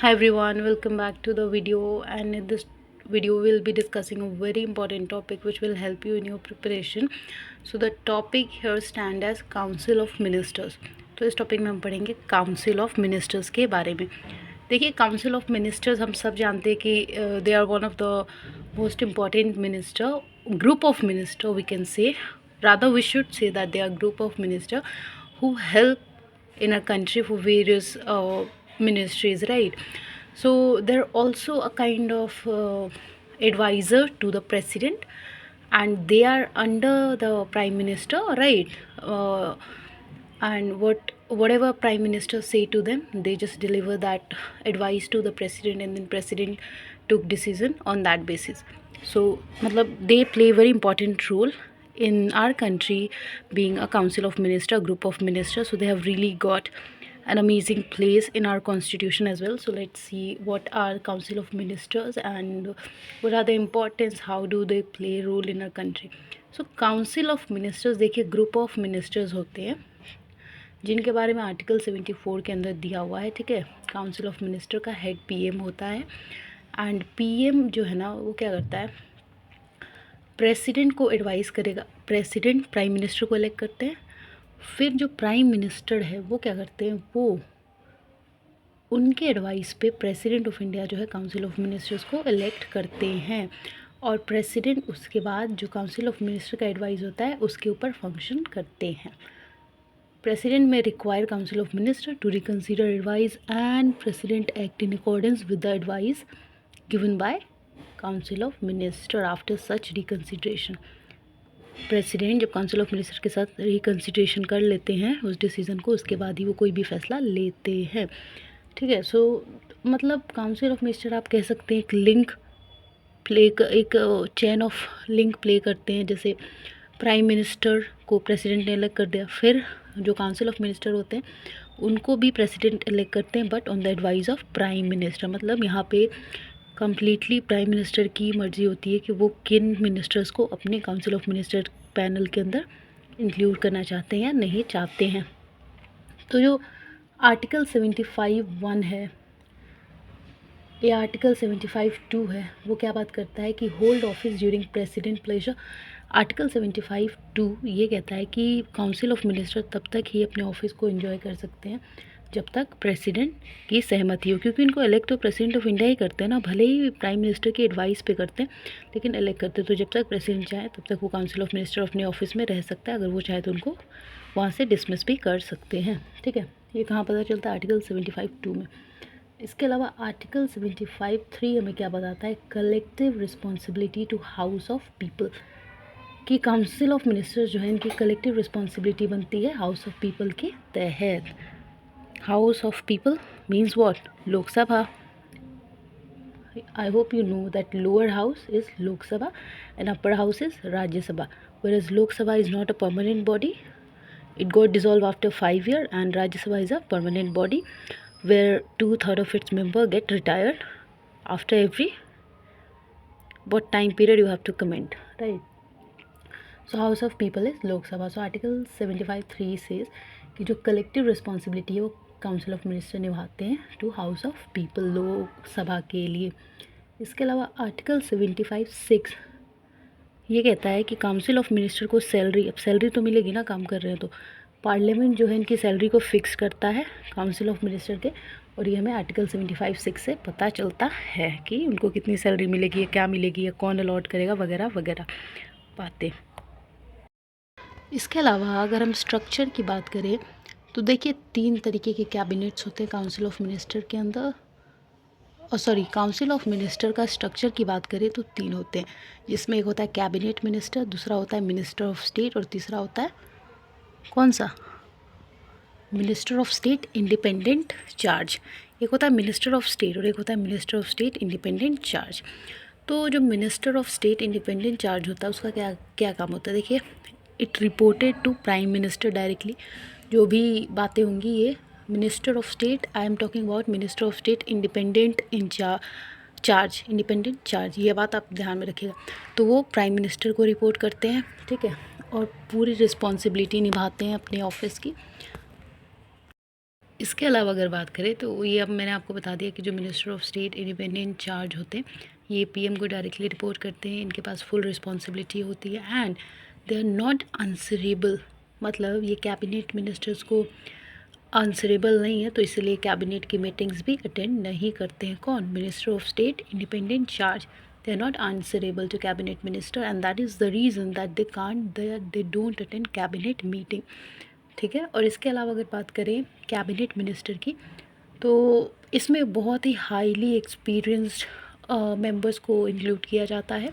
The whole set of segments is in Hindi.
Hi everyone, welcome back to the video, and in this video we'll be discussing a very important topic which will help you in your preparation. So the topic here stand as Council of Ministers. तो इस टॉपिक में हम पढ़ेंगे काउंसिल ऑफ मिनिस्टर्स के बारे में। देखिए, काउंसिल ऑफ मिनिस्टर्स हम सब जानते हैं कि they are one of the most important minister group of minister we can say, rather we should say that they are group of minister who help in a country for various ministries, right? So they're also a kind of advisor to the president, and they are under the prime minister, right? And whatever prime minister say to them, they just deliver that advice to the president, and then president took decision on that basis. So matlab they play very important role in our country, being a council of minister, a group of ministers. So they have really got an amazing place in our constitution as well. So let's see what are council of ministers and what are the importance, how do they play role in our country. So council of ministers, देखिए ग्रुप ऑफ मिनिस्टर्स होते हैं जिनके बारे में आर्टिकल 74 के अंदर दिया हुआ है, ठीक है। काउंसिल ऑफ मिनिस्टर का हेड पीएम होता है, एंड पीएम जो है ना वो क्या करता है, प्रेसिडेंट को एडवाइस करेगा। प्रेसिडेंट प्राइम मिनिस्टर को इलेक्ट करते हैं, फिर जो प्राइम मिनिस्टर है वो क्या करते हैं, वो उनके एडवाइस पे प्रेसिडेंट ऑफ इंडिया जो है काउंसिल ऑफ मिनिस्टर्स को इलेक्ट करते हैं, और प्रेसिडेंट उसके बाद जो काउंसिल ऑफ मिनिस्टर का एडवाइस होता है उसके ऊपर फंक्शन करते हैं। President may require Council of Ministers to reconsider advice, and President act in accordance with the advice given by Council of Ministers after such reconsideration. President जब काउंसिल ऑफ मिनिस्टर के साथ रिकन्सिडरेशन कर लेते हैं उस डिसीज़न को, उसके बाद ही वो कोई भी फैसला लेते हैं, ठीक है। सो मतलब काउंसिल ऑफ मिनिस्टर आप कह सकते हैं एक लिंक प्ले, एक चेन ऑफ लिंक प्ले करते हैं। जैसे प्राइम मिनिस्टर को प्रेसिडेंट ने इलेक्ट कर दिया, फिर जो काउंसिल ऑफ मिनिस्टर होते हैं उनको भी प्रेसिडेंट इलेक्ट करते हैं, but on the advice of prime minister. मतलब यहाँ पे कम्प्लीटली प्राइम मिनिस्टर की मर्ज़ी होती है कि वो किन मिनिस्टर्स को अपने काउंसिल ऑफ मिनिस्टर पैनल के अंदर इंक्लूड करना चाहते हैं या नहीं चाहते हैं। तो जो आर्टिकल 75(1) है ये आर्टिकल 75(2) है, वो क्या बात करता है कि hold office during president pleasure. Article 75(2) ये कहता है कि काउंसिल ऑफ मिनिस्टर तब तक ही अपने ऑफिस को एंजॉय कर सकते हैं जब तक प्रेसिडेंट की सहमति हो, क्योंकि इनको इलेक्ट तो प्रेसिडेंट ऑफ इंडिया ही करते हैं ना, भले ही प्राइम मिनिस्टर की एडवाइस पे करते हैं लेकिन इलेक्ट करते हैं। तो जब तक प्रेसिडेंट चाहे तब तक वो काउंसिल ऑफ मिनिस्टर अपने ऑफिस में रह सकता है, अगर वो चाहे तो उनको वहाँ से डिसमिस भी कर सकते हैं, ठीक है। ये कहाँ पता चलता है, आर्टिकल 75(2) में। इसके अलावा आर्टिकल 75(3) हमें क्या बताता है, collective responsibility to house of people, कि काउंसिल ऑफ मिनिस्टर्स जो है इनकी कलेक्टिव रिस्पॉन्सिबिलिटी बनती है हाउस ऑफ पीपल के तहत। House of people means what, Lok Sabha. I hope you know that lower house is Lok Sabha and upper house is Rajya Sabha, whereas Lok Sabha is not a permanent body, it got dissolved after 5 years, and Rajya Sabha is a permanent body where 2/3 of its member get retired after every what time period you have to comment, right? So House of People is Lok Sabha. So Article 75(3) says कि जो कलेक्टिव रिस्पॉन्सिबिलिटी है वो काउंसिल ऑफ मिनिस्टर निभाते हैं to house of people, Lok Sabha के लिए। इसके अलावा आर्टिकल 75(6) ये कहता है कि काउंसिल ऑफ मिनिस्टर को सैलरी, अब सैलरी तो मिलेगी ना काम कर रहे हैं, तो पार्लियामेंट जो है इनकी सैलरी को फिक्स करता है काउंसिल ऑफ मिनिस्टर के, और ये हमें आर्टिकल 75(6) से पता चलता है कि उनको कितनी सैलरी मिलेगी, क्या मिलेगी, या कौन अलॉट करेगा, वगैरह वगैरह बातें। इसके अलावा अगर हम स्ट्रक्चर की बात करें तो देखिए 3 तरीके के कैबिनेट्स होते हैं काउंसिल ऑफ मिनिस्टर के अंदर, और काउंसिल ऑफ मिनिस्टर का स्ट्रक्चर की बात करें तो 3 होते हैं, जिसमें एक होता है कैबिनेट मिनिस्टर, दूसरा होता है मिनिस्टर ऑफ स्टेट, और तीसरा होता है कौन सा, minister of state independent charge. एक होता है मिनिस्टर ऑफ स्टेट और एक होता है minister of state independent charge. तो जो minister of state independent charge होता है उसका क्या क्या काम होता है, देखिए it reported to prime minister directly. जो भी बातें होंगी ये minister of state, I am talking about minister of state independent charge, independent charge, ये बात आप ध्यान में रखिएगा। तो वो प्राइम मिनिस्टर को रिपोर्ट करते हैं, ठीक है, और पूरी रिस्पॉन्सिबिलिटी निभाते हैं अपने ऑफिस की। इसके अलावा अगर बात करें तो ये अब मैंने आपको बता दिया कि जो minister of state independent charge होते हैं, ये पीएम को डायरेक्टली रिपोर्ट करते हैं, इनके पास फुल रिस्पॉन्सिबिलिटी होती है and they are not answerable. मतलब ये कैबिनेट मिनिस्टर्स को आंसरेबल नहीं है, तो इसलिए कैबिनेट की मीटिंग्स भी अटेंड नहीं करते हैं। कौन? Minister of state independent charge. They are not answerable to cabinet minister and that is the reason that they don't attend cabinet meeting. ठीक है। और इसके अलावा अगर बात करें कैबिनेट मिनिस्टर की, तो इसमें बहुत ही हाईली एक्सपीरियंस्ड मेंबर्स को इंक्लूड किया जाता है।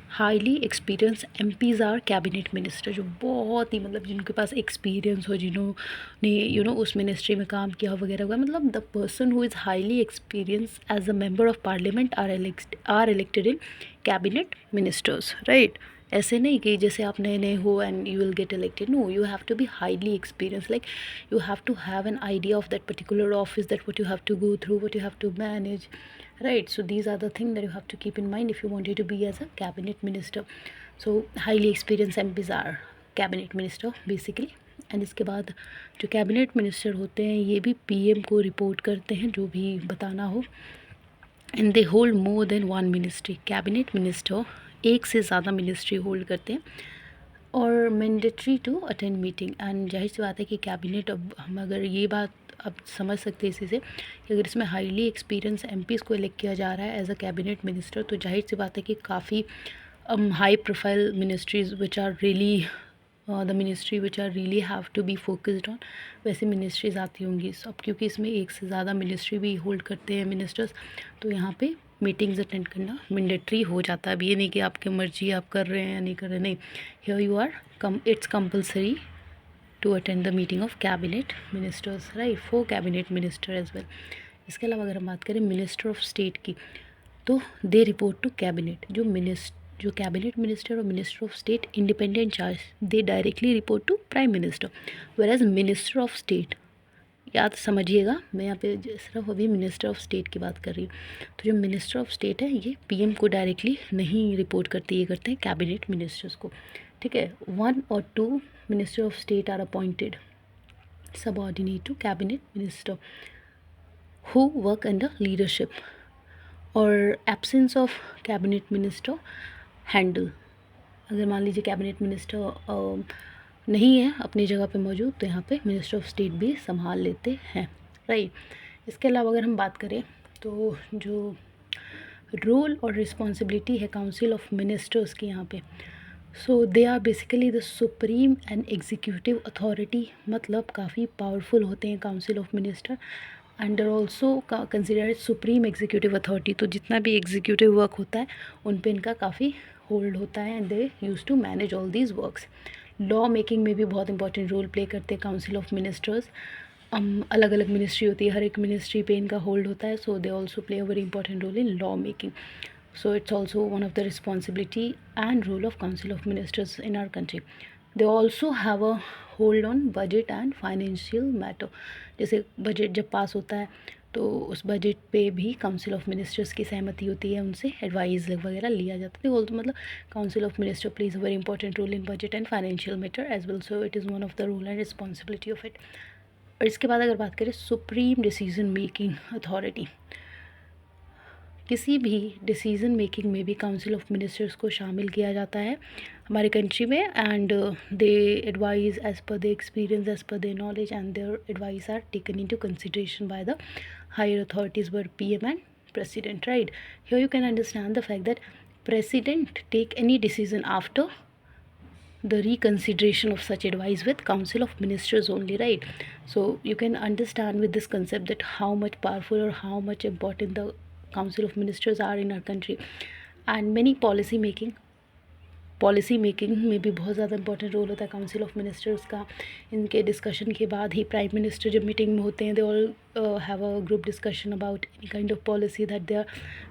Highly experience MPs are cabinet minister, जो बहुत ही मतलब जिनके पास एक्सपीरियंस हो, जिन्होंने उस मिनिस्ट्री में काम किया वगैरह वगैरह। मतलब the person who is highly experience as a member of parliament are elected in cabinet ministers, right. ऐसे नहीं कि जैसे आप नए नए हो and you will get elected, no, you have to be highly experience, like you have to have an idea of that particular office, that what you have to go through, what you have to manage, right? So these are the things that you have to keep in mind if you wanted to be as a cabinet minister. So highly experienced MPs are cabinet minister basically. And इसके बाद जो कैबिनेट मिनिस्टर होते हैं ये भी पीएम को रिपोर्ट करते हैं जो भी बताना हो, and they hold more than one ministry. Cabinet minister एक से ज़्यादा मिनिस्ट्री होल्ड करते हैं और mandatory to attend meeting. And जाहिर सी बात है कि कैबिनेट, अब हम अगर ये बात अब समझ सकते हैं इसी से कि अगर इसमें हाईली एक्सपीरियंस एमपीज़ को इलेक्ट किया जा रहा है एज अ कैबिनेट मिनिस्टर, तो जाहिर सी बात है कि काफ़ी high profile ministries which are really the ministry which are really have to be focused on, वैसे मिनिस्ट्रीज़ आती होंगी सब, क्योंकि इसमें एक से ज़्यादा मिनिस्ट्री भी होल्ड करते हैं मिनिस्टर्स, तो यहाँ पे मीटिंग्स अटेंड करना मैंडेटरी हो जाता है। अब ये नहीं कि आपकी मर्जी आप कर रहे हैं या नहीं कर रहे, नहीं, here you are it's compulsory to attend the meeting of cabinet ministers, right, for cabinet minister as well. इसके अलावा अगर हम बात करें मिनिस्टर ऑफ स्टेट की, तो दे रिपोर्ट टू कैबिनेट। जो कैबिनेट मिनिस्टर और minister of state independent charge, they directly report to prime minister, whereas minister of state, याद समझिएगा मैं यहाँ पे सिर्फ अभी मिनिस्टर ऑफ स्टेट की बात कर रही हूँ, तो जो मिनिस्टर ऑफ स्टेट है ये पीएम को डायरेक्टली नहीं रिपोर्ट करते, ये करते हैं कैबिनेट मिनिस्टर्स को। ठीक है। 1 or 2 minister of state are appointed subordinate to cabinet minister who work under leadership और absence of cabinet minister handle. अगर मान लीजिए कैबिनेट मिनिस्टर नहीं है अपनी जगह पे मौजूद, तो यहाँ पे मिनिस्टर ऑफ स्टेट भी संभाल लेते हैं, राइट। इसके अलावा अगर हम बात करें तो जो रोल और रिस्पॉन्सिबिलिटी है काउंसिल ऑफ मिनिस्टर्स की यहाँ पे, so they are basically the supreme and executive authority, मतलब काफ़ी पावरफुल होते हैं council of minister and are also considered supreme executive authority. तो जितना भी एग्जीक्यूटिव वर्क होता है उन पे इनका काफ़ी होल्ड होता है and they use to manage all these works. Law making में भी बहुत इंपॉर्टेंट रोल प्ले करते हैं काउंसिल ऑफ मिनिस्टर्स। अलग अलग मिनिस्ट्री होती है, हर एक मिनिस्ट्री पे इनका होल्ड होता है, so they also play a very important role in law making. So it's also one of the responsibility and role of council of ministers in our country. They also have a hold on budget and financial matter. जैसे बजट जब पास होता है तो उस बजट पे भी काउंसिल ऑफ मिनिस्टर्स की सहमति होती है, उनसे एडवाइस वगैरह लिया जाता है। तो मतलब council of minister plays a very important role in budget and financial matter as well, so it is one of the role and responsibility of it. और इसके बाद अगर बात करें सुप्रीम डिसीजन मेकिंग अथॉरिटी, किसी भी डिसीज़न मेकिंग में भी काउंसिल ऑफ मिनिस्टर्स को शामिल किया जाता है हमारे कंट्री में, and they advise as per their experience, as per their knowledge, and their advice are taken into consideration by the higher authorities were PM and president, right? Here you can understand the fact that president take any decision after the reconsideration of such advice with council of ministers only, right? So you can understand with this concept that how much powerful or how much important the council of ministers are in our country. And many policy making में भी बहुत ज़्यादा इंपॉर्टेंट रोल होता है काउंसिल ऑफ मिनिस्टर्स का। इनके डिस्कशन के बाद ही प्राइम मिनिस्टर जब मीटिंग में होते हैं, they all have a group discussion about any kind of policy that they are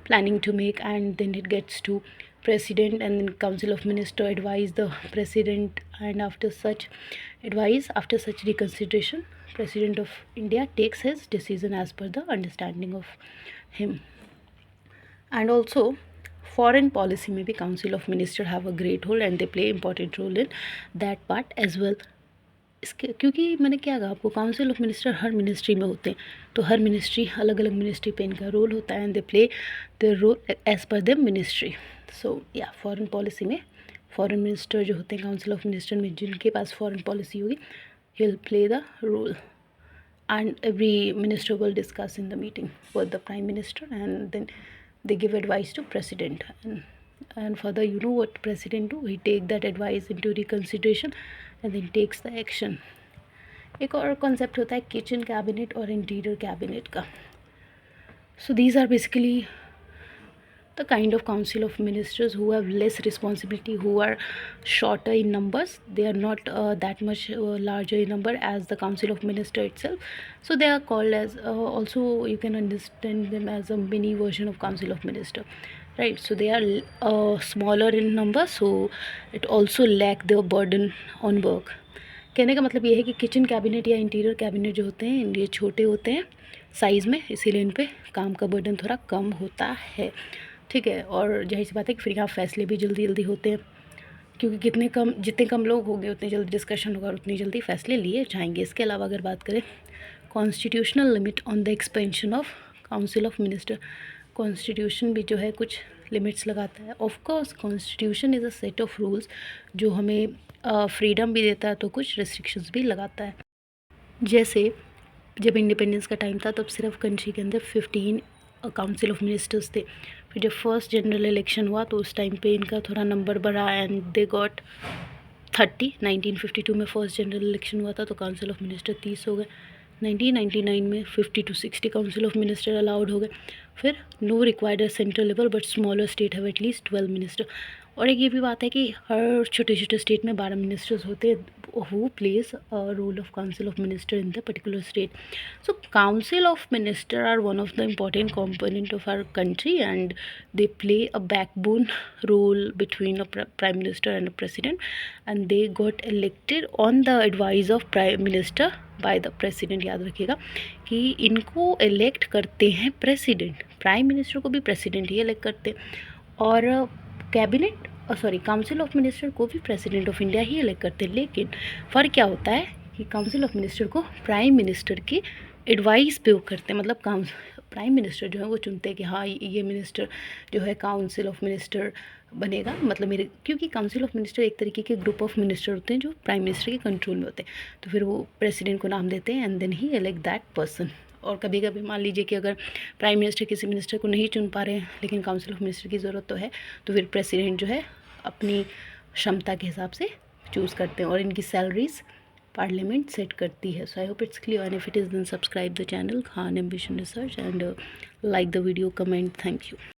planning to make, and then it gets to president, and then council of minister advise the president, and after such advice, after such reconsideration, president of India takes his decision as per the understanding of him. And also foreign policy में भी council of minister have a great role and they play important role in that part as well. इसके क्योंकि मैंने क्या कहा आपको, council of minister her ministry में होते हैं, तो हर मिनिस्ट्री अलग अलग मिनिस्ट्री पे इनका रोल होता है and they play the role as per the ministry. So या फॉरेन पॉलिसी में फॉरेन मिनिस्टर जो होते हैं काउंसिल ऑफ मिनिस्टर में, जिनके पास फॉरेन पॉलिसी होगी, he will play the role and every minister will discuss in the meeting with the prime minister and then they give advice to president, and further you know what president do, he take that advice into reconsideration and then takes the action। एक और कॉन्सेप्ट होता है किचन कैबिनेट और इंटीरियर कैबिनेट का। So these are basically the kind of council of ministers who have less responsibility, who are shorter in numbers. They are not that much larger in number as the council of minister itself, so they are called as also you can understand them as a mini version of council of minister, right? So they are smaller in number, so it also lack their burden on work। कहने का मतलब ये है कि किचन कैबिनेट या इंटीरियर कैबिनेट जो होते हैं ये छोटे होते हैं साइज़ में, इसीलिए इन पे काम का बर्डन थोड़ा कम होता है, ठीक है। और जाहिर सी बात है कि फिर यहाँ फैसले भी जल्दी जल्दी होते हैं, क्योंकि जितने कम लोग होंगे उतनी जल्दी डिस्कशन होगा और उतनी जल्दी फैसले लिए जाएंगे। इसके अलावा अगर बात करें constitutional limit on the expansion of council of minister, constitution भी जो है कुछ लिमिट्स लगाता है। Of course constitution is a set of rules जो हमें फ्रीडम भी देता है तो कुछ रिस्ट्रिक्शंस भी लगाता है। जैसे जब इंडिपेंडेंस का टाइम था तब सिर्फ कंट्री के अंदर 15 काउंसिल ऑफ मिनिस्टर्स थे। फिर जब फर्स्ट जनरल इलेक्शन हुआ तो उस टाइम पे इनका थोड़ा नंबर बढ़ा एंड दे गॉट 30। 1952 में फर्स्ट जनरल इलेक्शन हुआ था तो काउंसिल ऑफ मिनिस्टर 30 हो गए। 1999 में 50 to 60 council of minister allowed हो गए। फिर no required central level but smaller state have at least 12 minister. और एक ये भी बात है कि हर छोटे छोटे स्टेट में 12 मिनिस्टर्स होते हैं who plays a role of council of minister in the particular state। So council of minister are one of the important component of our country and they play a backbone role between a prime minister and a president, and they got elected on the advice of prime minister by the president। याद रखिएगा कि इनको elect करते हैं president, prime minister को भी president ही elect करते हैं और कैबिनेट काउंसिल ऑफ मिनिस्टर को भी president of India he elect करते हैं। लेकिन फ़र्क क्या होता है कि काउंसिल ऑफ मिनिस्टर को प्राइम मिनिस्टर की एडवाइस पे वो करते हैं, मतलब प्राइम मिनिस्टर जो है वो चुनते हैं कि हाँ ये मिनिस्टर जो है काउंसिल ऑफ मिनिस्टर बनेगा, मतलब मेरे, क्योंकि काउंसिल ऑफ मिनिस्टर एक तरीके के ग्रुप ऑफ मिनिस्टर होते हैं जो प्राइम मिनिस्टर के कंट्रोल में होते हैं, तो फिर वो प्रेसिडेंट को नाम देते हैं and then he elect that person. और कभी कभी मान लीजिए कि अगर प्राइम मिनिस्टर किसी मिनिस्टर को नहीं चुन पा रहे हैं लेकिन काउंसिल ऑफ मिनिस्टर की ज़रूरत तो है, तो फिर प्रेसिडेंट जो है अपनी क्षमता के हिसाब से चूज़ करते हैं और इनकी सैलरीज पार्लियामेंट सेट करती है। So I hope it's clear and if it is then subscribe the channel Khan Ambition Research and like the video, comment, thank you।